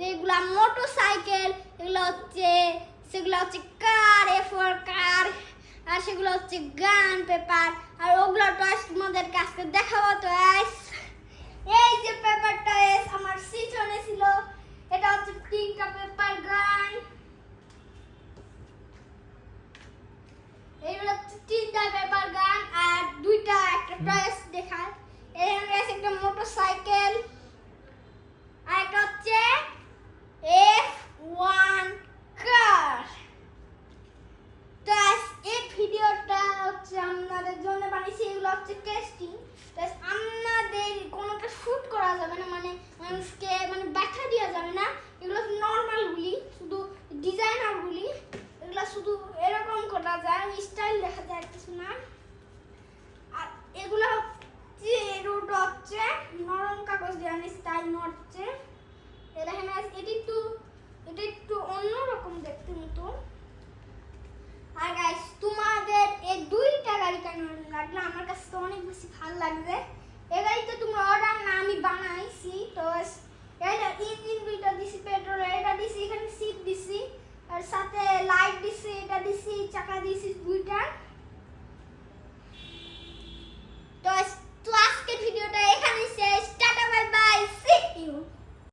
এগুলা মোটরসাইকেল, এগুলো হচ্ছে সেগুলো হচ্ছে কার, এ ফর কার, আর সেগুলো হচ্ছে গান পেপার। আর ওগুলো টয়েস তোমাদের কাছে দেখাবো। টয়েস এই যে পেপারটা আমার সিজনে ছিল, এটা হচ্ছে তিনটা পেপার গান। এইগুলো হচ্ছে তিনটা পেপার গান আর দুইটা একটা টয়েস দেখায়। এখানে আছে একটা মোটরসাইকেল আর একটা হচ্ছে F1 কার। তো এই ভিডিওটা হচ্ছে আপনাদের জন্য বানিয়েছি। এগুলো হচ্ছে টেস্টিং। আপনাদের কোনোটা শুট করা যাবে না, মানে মানুষকে মানে ব্যাখ্যা দেওয়া যাবে না। এগুলো নর্মাল গুলি, শুধু ডিজাইনার গুলি। এগুলো শুধু এরকম করা যায়, স্টাইল দেখা যায় কিছু না। আর এগুলো হচ্ছে রুট হচ্ছে নরম কাগজ দিয়ে স্টাইল হচ্ছে। এটা একটু অন্যরকম দেখতে মতো। আর গাইস তোমাদের এই দুইটা গাড়ি কেন লাগলো, আমার কাছে তো অনেক বেশি ভালো লাগছে। এই গাড়িতে তোমরা অর্ডার না, আমি বানাইছি। তো এটা ইঞ্জিন দুইটা দিছি, পেট্রোল এটা দিছি, এখানে সিট দিছি, আর সাথে লাইট দিছি, এটা দিছি, চাকা দিছি দুইটা।